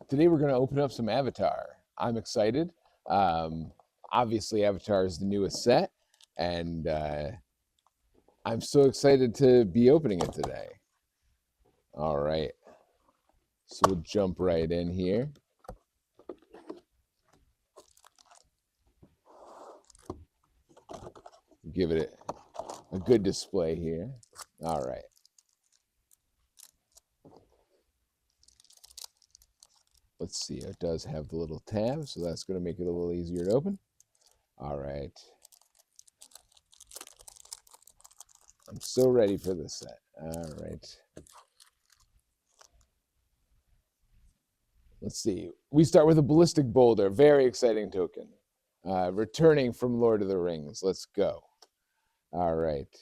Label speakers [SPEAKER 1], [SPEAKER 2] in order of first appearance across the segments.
[SPEAKER 1] Today we're going to open up some Avatar. I'm excited. Obviously, Avatar is the newest set, and I'm so excited to be opening it today. All right, so we'll jump right in here. Give it a good display here. All right. Let's see, it does have the little tab, so that's going to make it a little easier to open. All right. I'm so ready for this set. All right. Let's see. We start with a Ballistic Boulder, very exciting token. Returning from Lord of the Rings. Let's go. All right.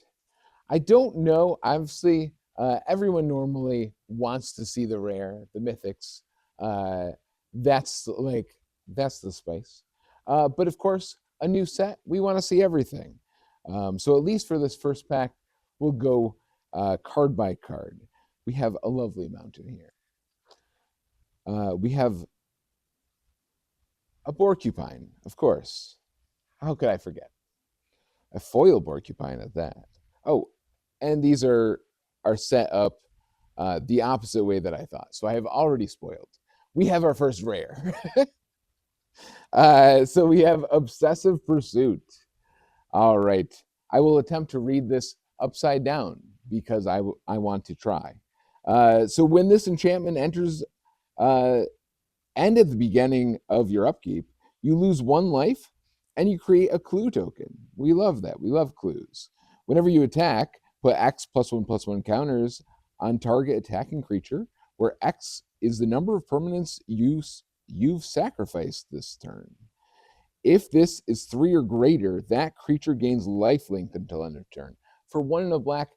[SPEAKER 1] I don't know. Obviously, everyone normally wants to see the rare, the mythics. That's the spice. But of course, a new set, we want to see everything. So at least for this first pack, we'll go card by card. We have a lovely mountain here. We have a Borcupine, of course. How could I forget? A foil Borcupine at that. Oh, and these are set up the opposite way that I thought. So I have already spoiled. We have our first rare. So we have Obsessive Pursuit. All right. I will attempt to read this upside down because I want to try. So when this enchantment enters and at the beginning of your upkeep, you lose 1 life and you create a clue token. We love that. We love clues. Whenever you attack, put X +1/+1 counters on target attacking creature, where X is the number of permanents you've sacrificed this turn. If this is 3 or greater, that creature gains lifelink until end of turn. For 1 in a black,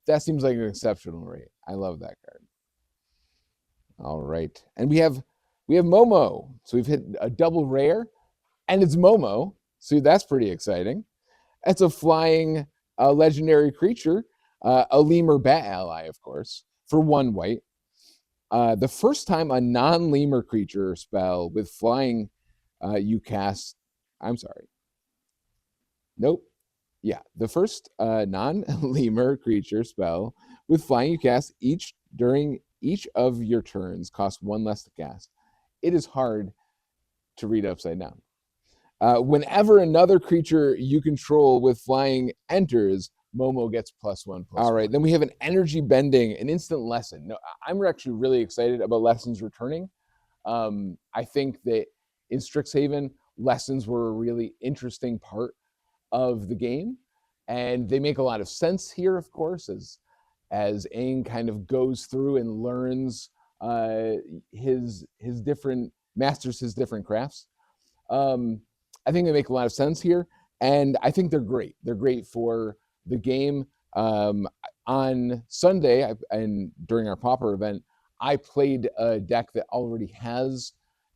[SPEAKER 1] that seems like an exceptional rate. I love that card. All right. And we have Momo. So we've hit a double rare, and it's Momo. So that's pretty exciting. It's a flying legendary creature, a lemur bat ally, of course, for 1 white. The first time a non-lemur creature spell with flying you cast, I'm sorry. Nope. Yeah, the first non-lemur creature spell with flying you cast during each of your turns costs 1 less to cast. It is hard to read upside down. Whenever another creature you control with flying enters, Momo gets +1/+1. All right, then we have an energy bending, an instant lesson. No, I'm actually really excited about lessons returning. I think that in Strixhaven, lessons were a really interesting part of the game, and they make a lot of sense here, of course, as Aang kind of goes through and learns his different masters, his different crafts. I think they make a lot of sense here, and I think they're great. They're great for the game. On Sunday, and during our Pauper event, I played a deck that already has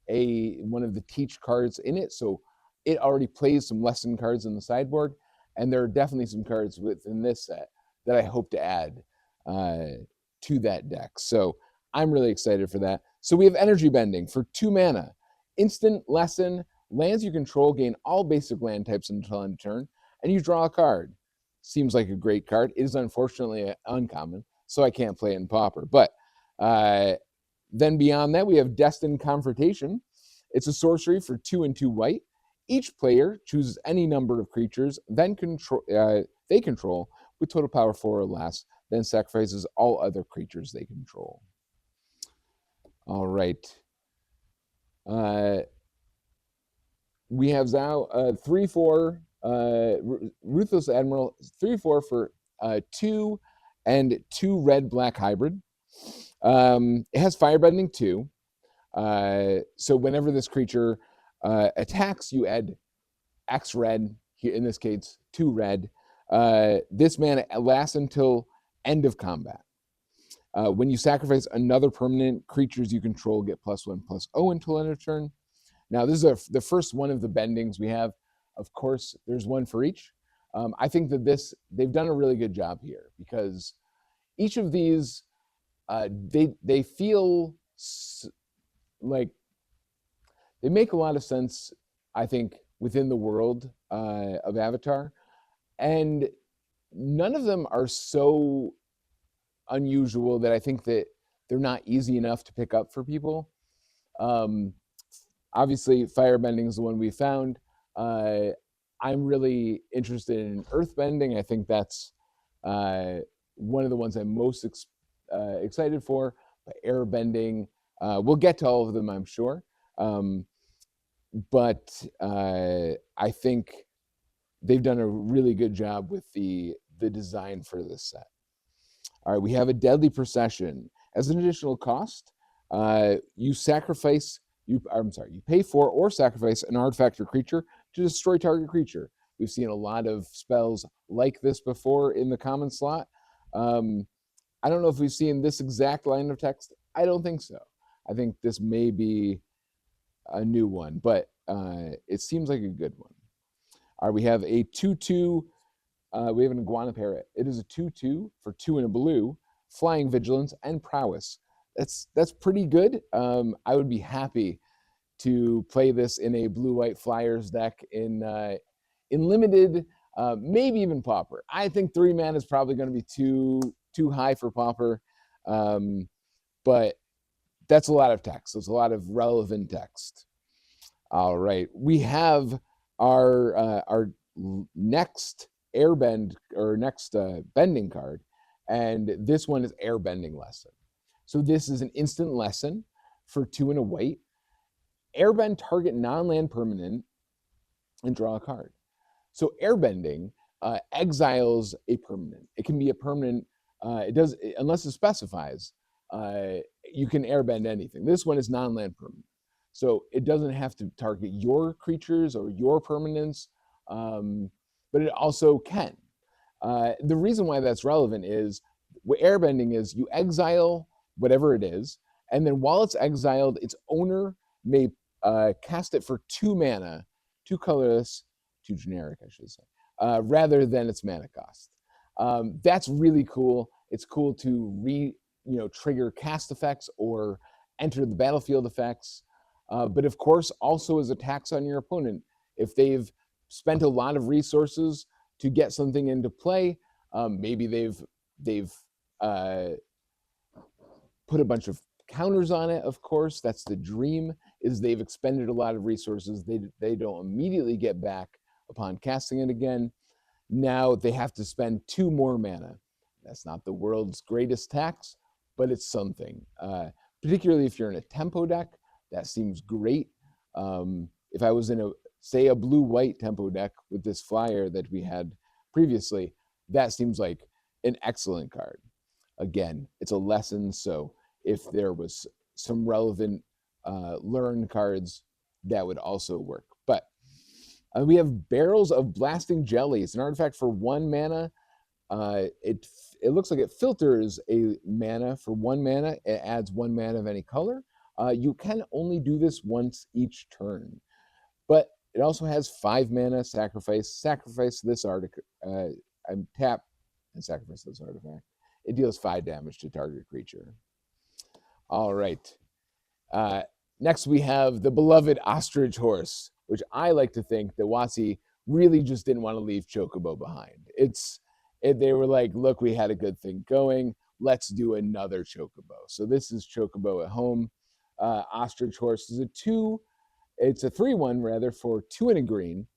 [SPEAKER 1] one of the teach cards in it, so it already plays some lesson cards in the sideboard, and there are definitely some cards within this set that I hope to add to that deck. So I'm really excited for that. So we have Energy Bending for 2 mana. Instant lesson, lands you control gain all basic land types until end of turn, and you draw a card. Seems like a great card. It is unfortunately uncommon, so I can't play it in Pauper. But then beyond that, we have Destined Confrontation. It's a sorcery for 2 and 2 white. Each player chooses any number of creatures then they control with total power 4 or less, then sacrifices all other creatures they control. All right. We have Zhao 3/4, Ruthless Admiral 3/4 for 2 and 2 red-black hybrid. It has Firebending 2. So whenever this creature attacks, you add X red, here in this case 2 red. This mana lasts until end of combat. When you sacrifice another permanent, creatures you control get +1/+0 until end of turn. Now, this is the first one of the bendings we have. Of course, there's one for each. I think that they've done a really good job here because each of these, they feel like they make a lot of sense, I think, within the world of Avatar, and none of them are so unusual that I think that they're not easy enough to pick up for people. Um, Obviously, firebending is the one we found. Uh, I'm really interested in earthbending. I think that's one of the ones I'm most excited for. But airbending, we'll get to all of them, I'm sure. But I think they've done a really good job with the design for this set. All right, we have a deadly procession. As an additional cost, you sacrifice, you pay for or sacrifice an artifact or creature to destroy target creature. We've seen a lot of spells like this before in the common slot. I don't know if we've seen this exact line of text. I don't think so. I think this may be a new one, but it seems like a good one. All right, we have a 2/2. We have an iguana parrot. It is a 2/2 for 2 and a blue, flying vigilance and prowess. That's pretty good. I would be happy to play this in a blue-white flyers deck in limited, maybe even pauper. I think 3 mana is probably going to be too high for pauper, but that's a lot of text. There's a lot of relevant text. All right, we have our next airbend or next bending card, and this one is airbending lesson. So this is an instant lesson for 2 and a white. Airbend target non-land permanent and draw a card. So airbending exiles a permanent. It can be a permanent. It does, unless it specifies. You can airbend anything. This one is non-land permanent, so it doesn't have to target your creatures or your permanents, but it also can. The reason why that's relevant is what airbending is: you exile whatever it is, and then while it's exiled, its owner may cast it for 2 mana, 2 colorless, 2 generic, I should say, rather than its mana cost. That's really cool. It's cool to trigger cast effects or enter the battlefield effects, but of course also as a tax on your opponent. If they've spent a lot of resources to get something into play, maybe they've put a bunch of counters on it. Of course, that's the dream, is they've expended a lot of resources they don't immediately get back upon casting it again. Now they have to spend 2 more mana. That's not the world's greatest tax, but it's something. Particularly if you're in a tempo deck, that seems great. If I was in a blue-white tempo deck with this flyer that we had previously, that seems like an excellent card. Again, it's a lesson, so if there was some relevant learn cards, that would also work. But we have Barrels of Blasting Jelly. It's an artifact for 1 mana. It looks like it filters a mana for 1 mana. It adds 1 mana of any color. You can only do this once each turn, but it also has 5 mana. Sacrifice this artifact. Tap and sacrifice this artifact. It deals 5 damage to target creature. All right. Next, we have the beloved Ostrich Horse, which I like to think that WotC really just didn't want to leave Chocobo behind. They were like, look, we had a good thing going. Let's do another Chocobo. So this is Chocobo at home. Ostrich Horse is it's a 3/1 rather for 2 and a green.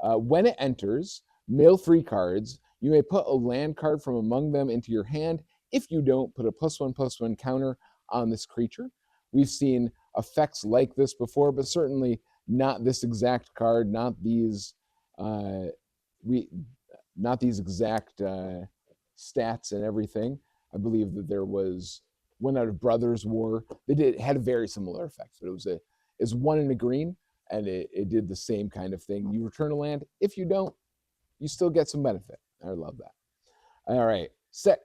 [SPEAKER 1] When it enters, mill 3 cards. You may put a land card from among them into your hand. If you don't, put a +1/+1 counter on this creature. We've seen effects like this before, but certainly not this exact card, not these exact stats and everything. I believe that there was one out of Brothers War that had a very similar effect, but it's 1 in a green, and it did the same kind of thing. You return a land. If you don't, you still get some benefit. I love that. All right.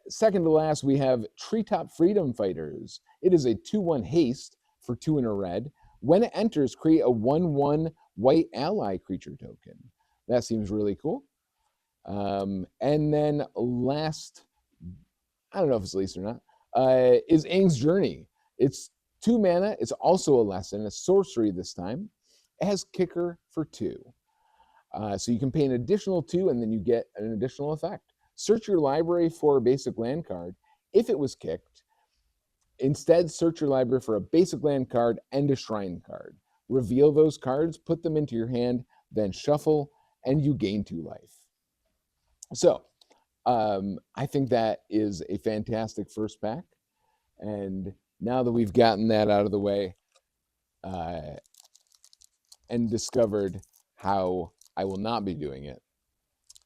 [SPEAKER 1] Second to last, we have Treetop Freedom Fighters. It is a 2/1 haste for 2 and a red. When it enters, create a 1/1 white ally creature token. That seems really cool. And then last, I don't know if it's least or not, is Aang's Journey. It's 2 mana. It's also a lesson, a sorcery this time. It has kicker for 2. So you can pay an additional 2, and then you get an additional effect. Search your library for a basic land card. If it was kicked, instead search your library for a basic land card and a shrine card. Reveal those cards, put them into your hand, then shuffle, and you gain 2 life. So I think that is a fantastic first pack. And now that we've gotten that out of the way and discovered how I will not be doing it,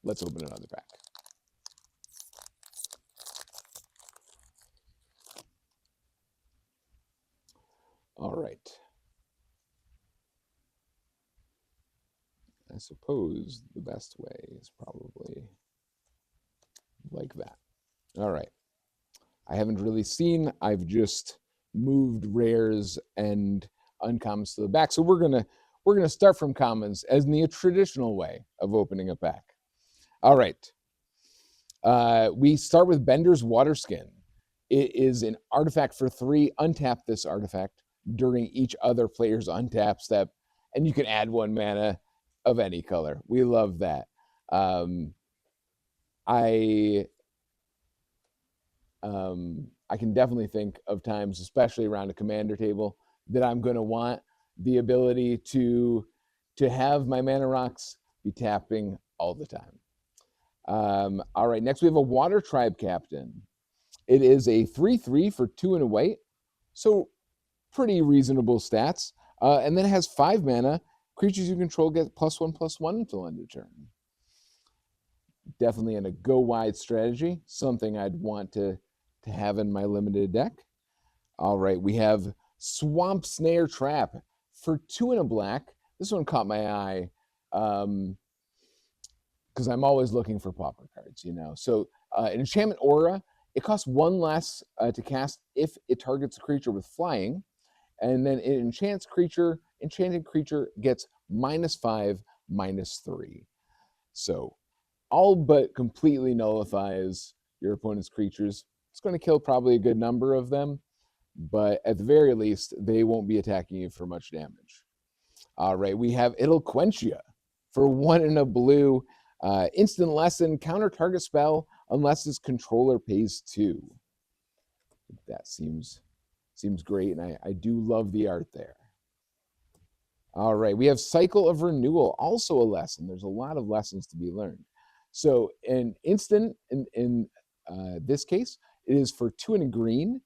[SPEAKER 1] let's open another pack. All right. I suppose the best way is probably like that. All right. I haven't really seen. I've just moved rares and uncommons to the back. So we're gonna start from commons as in the traditional way of opening a pack. All right. We start with Bender's Waterskin. It is an artifact for 3. Untap this artifact during each other player's untap step, and you can add 1 mana of any color. We love that. I can definitely think of times, especially around a commander table, that I'm going to want the ability to have my mana rocks be tapping all the time. All right, next we have a Water Tribe Captain. It is a 3/3 for 2 and a white, so pretty reasonable stats. And then it has 5 mana. Creatures you control get +1/+1 until end of turn. Definitely in a go wide strategy, something I'd want to have in my limited deck. All right, we have Swamp Snare Trap for 2 and a black. This one caught my eye because I'm always looking for pauper cards, So an enchantment aura, it costs 1 less to cast if it targets a creature with flying, and then it enchants creature. Enchanted creature gets -5/-3. So all but completely nullifies your opponent's creatures. It's going to kill probably a good number of them, but at the very least, they won't be attacking you for much damage. All right, we have It'll Quench Ya for 1 and a blue. Instant lesson, counter target spell unless its controller pays 2. That seems great, and I do love the art there. All right, we have Cycle of Renewal, also a lesson. There's a lot of lessons to be learned. So an instant, in this case, it is for 2 and a green.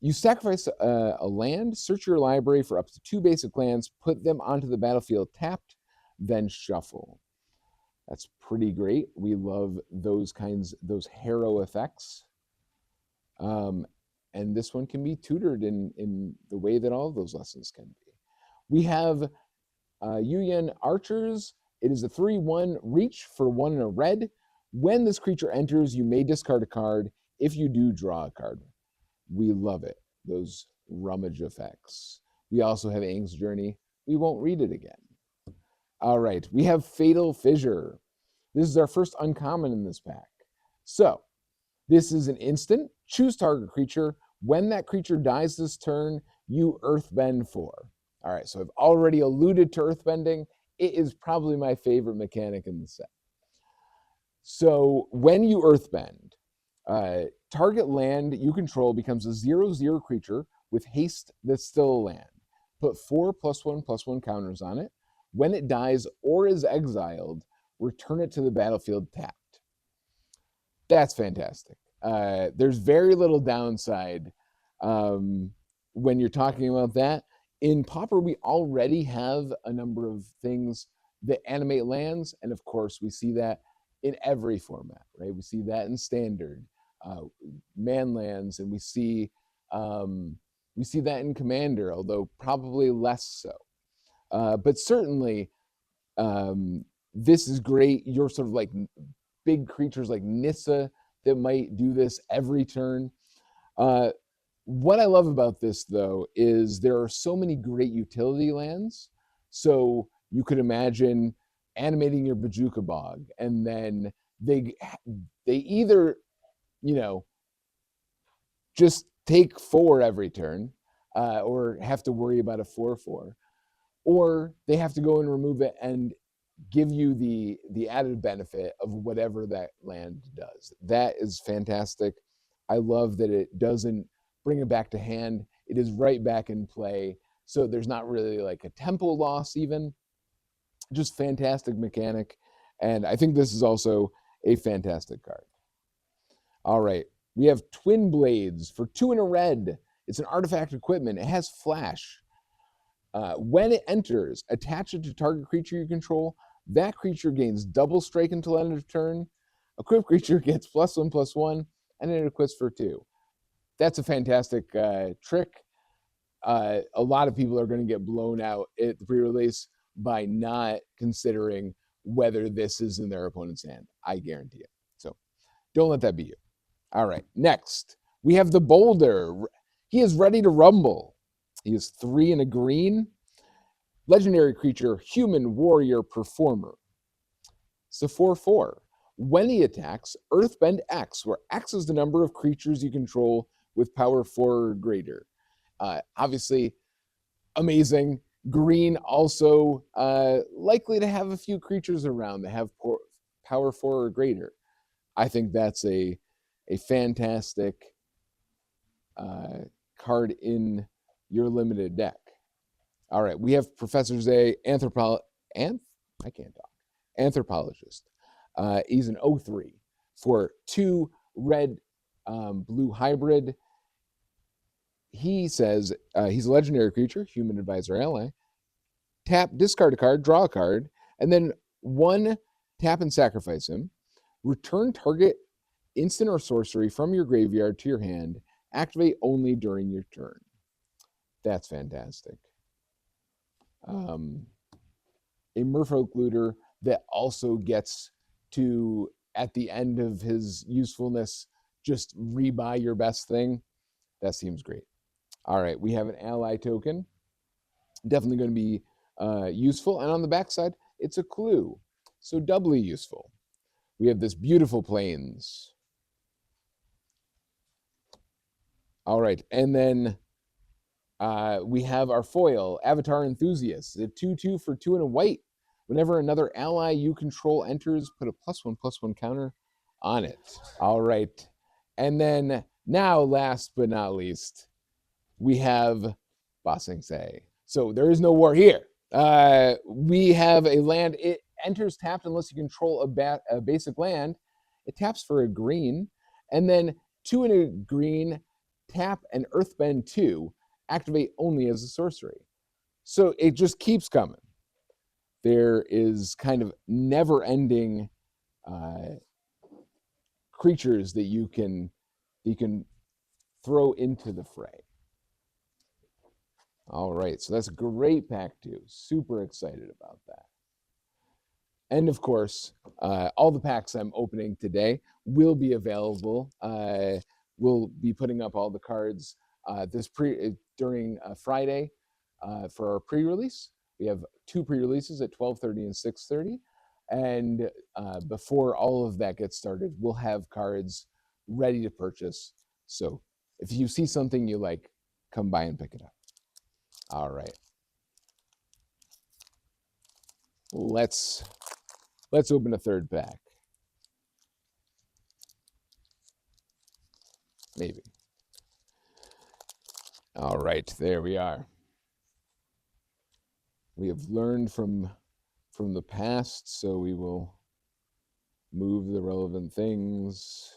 [SPEAKER 1] You sacrifice a land, search your library for up to 2 basic lands, put them onto the battlefield tapped, then shuffle. That's pretty great. We love those harrow effects. And this one can be tutored in the way that all of those lessons can be. We have Yuyan Archers. It is a 3/1 reach for 1 and a red. When this creature enters, you may discard a card. If you do, draw a card. We love it, those rummage effects. We also have Aang's Journey. We won't read it again. All right, we have Fatal Fissure. This is our first uncommon in this pack. So this is an instant. Choose target creature. When that creature dies this turn, you earthbend 4. All right, so I've already alluded to earthbending. It is probably my favorite mechanic in the set. So when you earthbend, target land you control becomes a 0/0 creature with haste that's still a land. Put 4 +1/+1 counters on it. When it dies or is exiled, return it to the battlefield tapped. That's fantastic. There's very little downside when you're talking about that. In Pauper, we already have a number of things that animate lands, and of course, we see that in every format, right? We see that in Standard, man lands, and we see that in Commander, although probably less so. But certainly, this is great. You're sort of like big creatures like Nissa that might do this every turn. What I love about this, though, is there are so many great utility lands. So you could imagine animating your Bajuka Bog, and then they either, just take 4 every turn, or have to worry about a 4/4, or they have to go and remove it and give you the added benefit of whatever that land does. That is fantastic. I love that it doesn't bring it back to hand. It is right back in play. So there's not really like a tempo loss even. Just fantastic mechanic. And I think this is also a fantastic card. All right. We have Twin Blades for 2 and a red. It's an artifact equipment. It has flash. When it enters, attach it to target creature you control. That creature gains double strike until end of turn. Equipped creature gets +1/+1, and it equips for 2. That's a fantastic trick. A lot of people are going to get blown out at the pre-release by not considering whether this is in their opponent's hand. I guarantee it. So don't let that be you. All right, next we have the Boulder. He is ready to rumble. He is 3 and a green. Legendary creature, human warrior performer. It's a 4/4. When he attacks, Earthbend X, where X is the number of creatures you control with power 4 or greater. Obviously, amazing. Green also likely to have a few creatures around that have power 4 or greater. I think that's a fantastic card in your limited deck. All right, we have Professor Zay, anthropologist. He's an 0/3 for 2 red blue hybrid. He says he's a legendary creature, human advisor ally. Tap, discard a card, draw a card, and then 1 tap and sacrifice him. Return target instant or sorcery from your graveyard to your hand. Activate only during your turn. That's fantastic. A merfolk looter that also gets to, at the end of his usefulness, just rebuy your best thing. That seems great. All right, we have an ally token. Definitely going to be useful. And on the backside, it's a clue. So doubly useful. We have this beautiful plains. All right, and then we have our foil, Avatar Enthusiast. A 2/2 for 2 and a white. Whenever another ally you control enters, put a +1/+1 counter on it. All right. And then now, last but not least, we have Ba Sing Se. So there is no war here. We have a land. It enters tapped unless you control a basic land. It taps for a green. And then 2 and a green, tap and Earthbend 2. Activate only as a sorcery. So it just keeps coming. There is kind of never-ending creatures that you can throw into the fray. All right, so that's a great pack too. Super excited about that. And of course, all the packs I'm opening today will be available. We'll be putting up all the cards during Friday for our pre-release. We have 2 pre-releases at 12:30 and 6:30. And before all of that gets started, we'll have cards ready to purchase. So if you see something you like, come by and pick it up. All right. Let's open a third pack. Maybe. All right, there we are. We have learned from the past, so we will move the relevant things.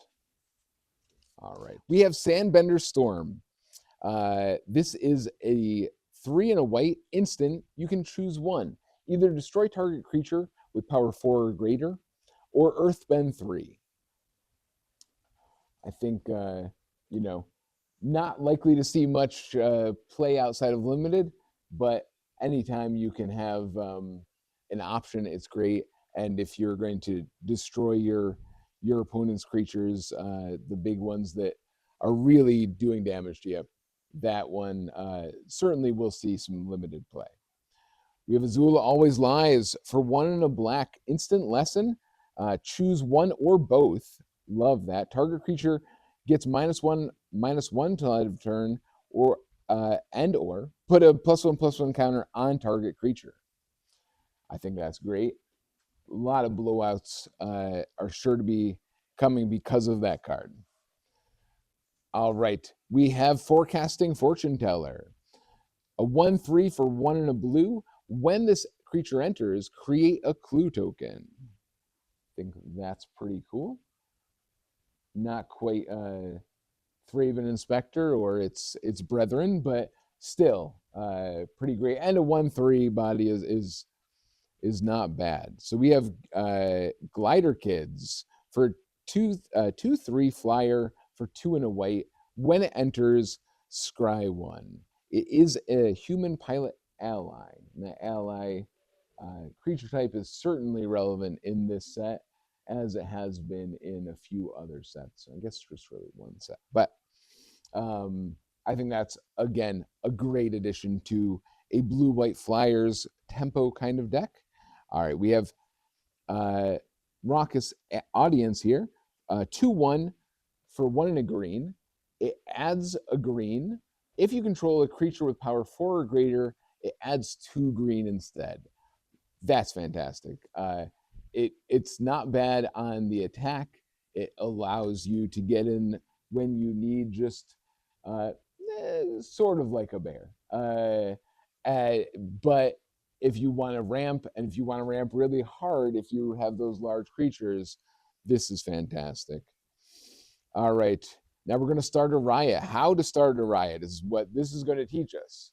[SPEAKER 1] All right. We have Sandbender Storm. This is a 3 and a white instant. You can choose one. Either destroy target creature with power 4 or greater, or Earthbend 3. I think, not likely to see much play outside of limited, but anytime you can have an option, it's great. And if you're going to destroy your opponent's creatures, the big ones that are really doing damage to you, that one certainly will see some limited play. We have Azula Always Lies for 1 and a black. Instant lesson. Choose one or both. Love that. Target creature gets -1/-1 till end of turn, or and or put a +1/+1 counter on target creature. I think that's great. A lot of blowouts are sure to be coming because of that card. All right, we have Forecasting Fortune Teller. A 1/3 for 1 and a blue. When this creature enters, create a clue token. I think that's pretty cool. Not quite Thraven Inspector or its brethren, but still pretty great. And a 1/3 body is not bad. So we have Glider Kids for 2/3 flyer for 2 and a white. When it enters, scry 1. It is a human pilot ally. And the ally creature type is certainly relevant in this set, as it has been in a few other sets. I guess just really one set. But I think that's, again, a great addition to a blue-white flyers tempo kind of deck. All right, we have Raucous Audience here. 2/1 for 1 and a green. It adds a green. If you control a creature with power 4 or greater, it adds 2 green instead. That's fantastic. It's not bad on the attack. It allows you to get in when you need, just sort of like a bear. But if you want to ramp, and if you want to ramp really hard, if you have those large creatures, this is fantastic. All right, now we're going to start a riot. How to start a riot is what this is going to teach us.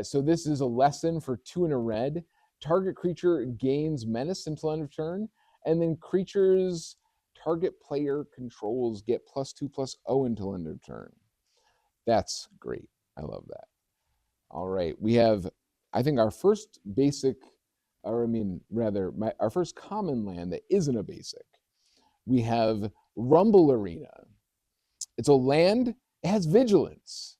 [SPEAKER 1] So this is a lesson for 2 and a red. Target creature gains menace until end of turn, and then creatures target player controls get +2/+0 until end of turn. That's great. I love that. All right, we have, I think, our first basic, or I mean, rather, our first common land that isn't a basic. We have Rumble Arena. It's a land, it has vigilance.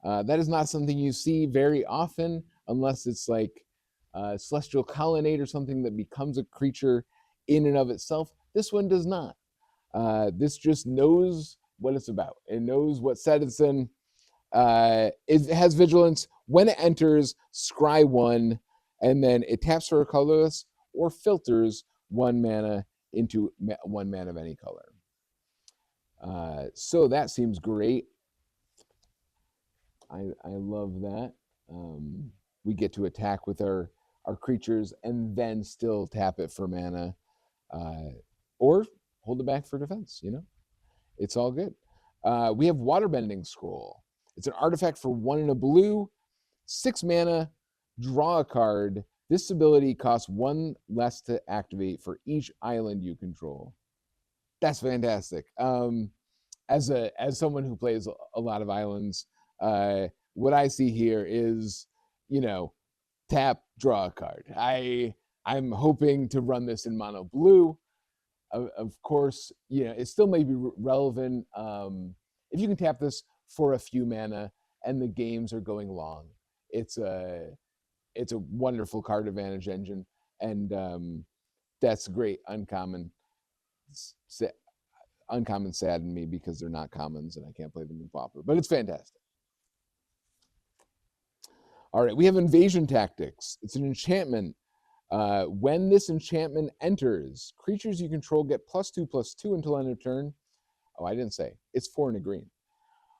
[SPEAKER 1] That is not something you see very often, unless it's like Celestial Colonnade or something that becomes a creature in and of itself. This one does not. This just knows what it's about. It knows what set it's in. It has vigilance. When it enters, scry 1, and then it taps for a colorless or filters 1 mana into 1 mana of any color. So that seems great. I love that. We get to attack with our creatures and then still tap it for mana, or hold it back for defense. It's all good. We have Waterbending Scroll. It's an artifact for 1 and a blue, 6 mana, draw a card. This ability costs 1 less to activate for each island you control. That's fantastic. As someone who plays a lot of islands, what I see here is, tap, draw a card. I'm hoping to run this in mono blue. Of course, it still may be relevant if you can tap this for a few mana and the games are going long. It's a wonderful card advantage engine, and that's great. Uncommon sadden me because they're not commons and I can't play them in Pauper, but it's fantastic. All right, we have Invasion Tactics. It's an enchantment. When this enchantment enters, creatures you control get +2/+2 until end of turn. Oh, I didn't say. It's 4 and a green.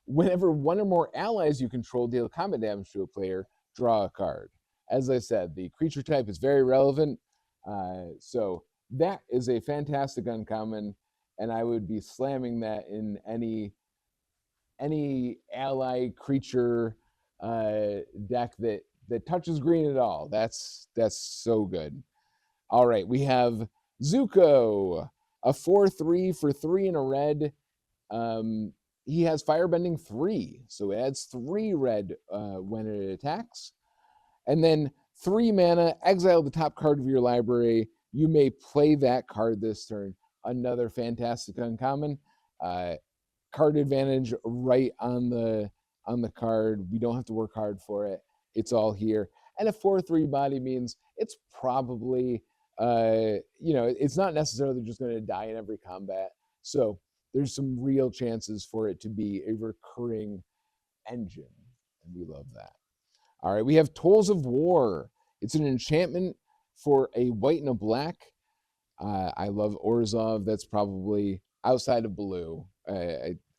[SPEAKER 1] Whenever 1 or more allies you control deal combat damage to a player, draw a card. As I said, the creature type is very relevant. So that is a fantastic uncommon, and I would be slamming that in any ally creature deck that touches green at all. That's so good. All right, we have Zuko, a 4/3 for 3 and a red. He has Firebending 3, so it adds 3 red when it attacks. And then 3 mana, exile the top card of your library. You may play that card this turn. Another fantastic uncommon. Card advantage right on the card. We don't have to work hard for it. It's all here. And a 4/3 body means it's probably, it's not necessarily just going to die in every combat. So there's some real chances for it to be a recurring engine. We love that. All right, we have Tolls of War. It's an enchantment for a white and a black. I love Orzhov. That's probably outside of blue.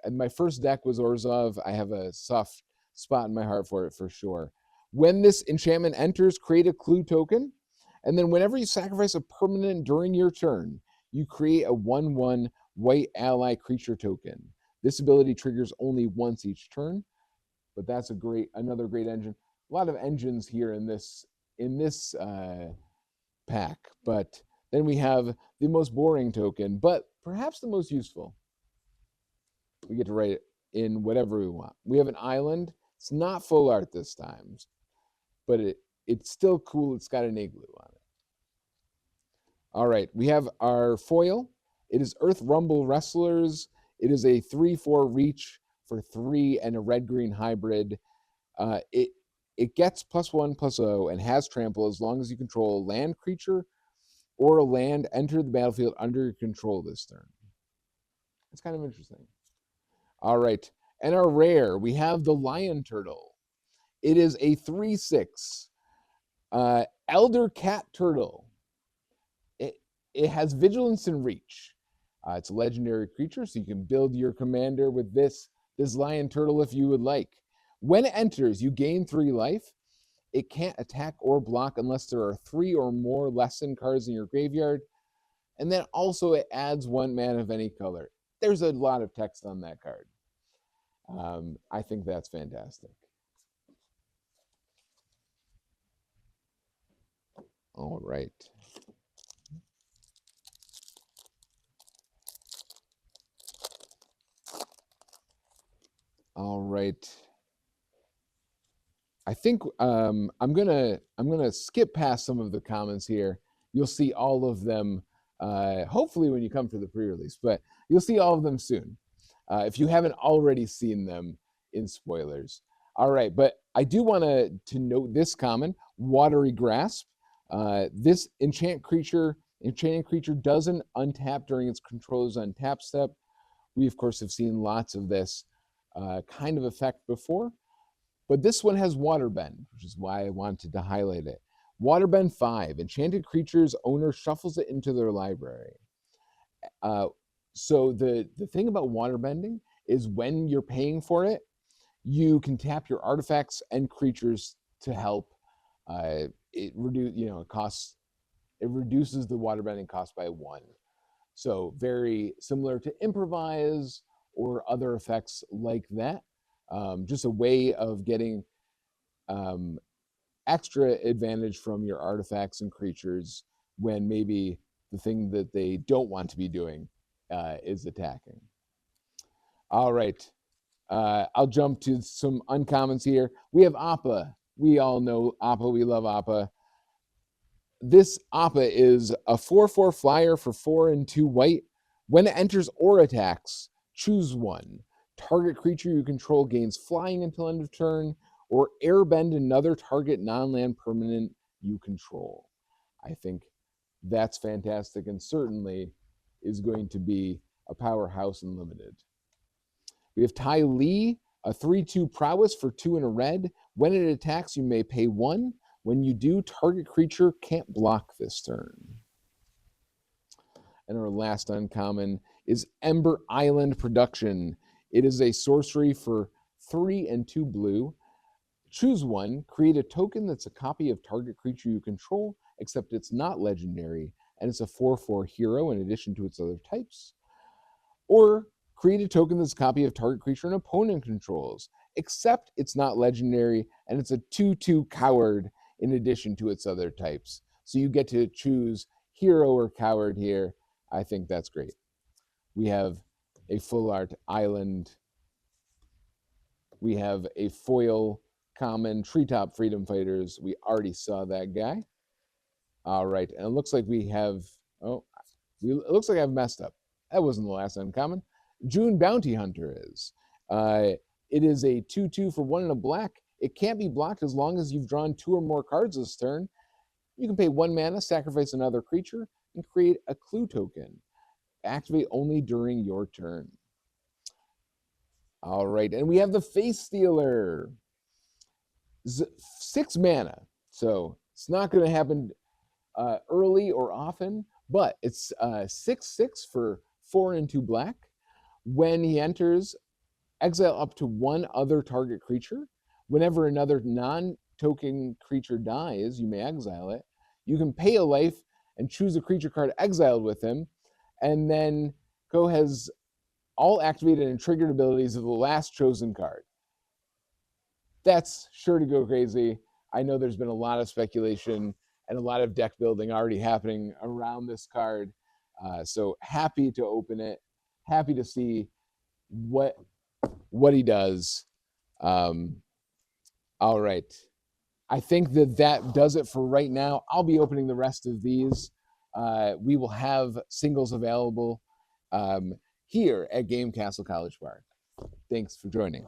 [SPEAKER 1] My first deck was Orzhov. I have a soft spot in my heart for it for sure. When this enchantment enters, create a clue token. And then whenever you sacrifice a permanent during your turn, you create a 1/1 white ally creature token. This ability triggers only once each turn, but that's another great engine. A lot of engines here in this pack, but then we have the most boring token, but perhaps the most useful. We get to write it in whatever we want. We have an island. It's not full art this time, but it's still cool. It's got an igloo on it. All right, we have our foil. It is Earth Rumble Wrestlers. It is a 3/4 reach for 3 and a red-green hybrid. It gets +1/+0 and has trample as long as you control a land creature or a land enter the battlefield under your control this turn. It's kind of interesting. All right, and our rare, we have the Lion Turtle. It is a 3/6 Elder Cat Turtle. It has vigilance and reach. It's a legendary creature, so you can build your commander with this Lion Turtle if you would like. When it enters, you gain 3 life. It can't attack or block unless there are 3 or more lesson cards in your graveyard. And then also it adds 1 mana of any color. There's a lot of text on that card. I think that's fantastic. All right. All right. I think I'm gonna skip past some of the comments here. You'll see all of them hopefully when you come for the pre-release, but you'll see all of them soon if you haven't already seen them in spoilers. All right, but I do want to note this comment: Watery Grasp. This enchanting creature doesn't untap during its controller's untap step. We of course have seen lots of this kind of effect before. But this one has Waterbend, which is why I wanted to highlight it. Waterbend 5, enchanted creature's owner shuffles it into their library. So the thing about waterbending is when you're paying for it, you can tap your artifacts and creatures to help. It reduces the waterbending cost by 1. So very similar to improvise or other effects like that. Just a way of getting extra advantage from your artifacts and creatures when maybe the thing that they don't want to be doing is attacking. All right. I'll jump to some uncommons here. We have Appa. We all know Appa. We love Appa. This Appa is a 4/4 flyer for 4 and 2 white. When it enters or attacks, choose 1. Target creature you control gains flying until end of turn, or airbend another target non-land permanent you control. I think that's fantastic and certainly is going to be a powerhouse in Limited. We have Ty Lee, a 3/2 prowess for 2 and a red. When it attacks, you may pay 1. When you do, target creature can't block this turn. And our last uncommon is Ember Island Production. It is a sorcery for 3 and 2 blue. Choose 1, create a token that's a copy of target creature you control, except it's not legendary, and it's a 4/4 hero in addition to its other types. Or create a token that's a copy of target creature an opponent controls, except it's not legendary, and it's a 2/2 coward in addition to its other types. So you get to choose hero or coward here. I think that's great. We have a full art island. We have a foil common Treetop Freedom Fighters. We already saw that guy. All right, and it looks like we have, it looks like I've messed up. That wasn't the last uncommon. June Bounty Hunter is. It is a 2/2 for 1 and a black. It can't be blocked as long as you've drawn 2 or more cards this turn. You can pay 1 mana, sacrifice another creature, and create a clue token. Activate only during your turn. All right, and we have the Face Stealer. 6 mana. So it's not going to happen early or often, but it's 6/6 for 4 and 2 black. When he enters, exile up to one other target creature. Whenever another non-token creature dies, you may exile it. You can pay a life and choose a creature card exiled with him, and then Go has all activated and triggered abilities of the last chosen card. That's sure to go crazy. I know there's been a lot of speculation and a lot of deck building already happening around this card. So happy to open it. Happy to see what he does. All right. I think that does it for right now. I'll be opening the rest of these. We will have singles available here at Game Kastle College Park. Thanks for joining.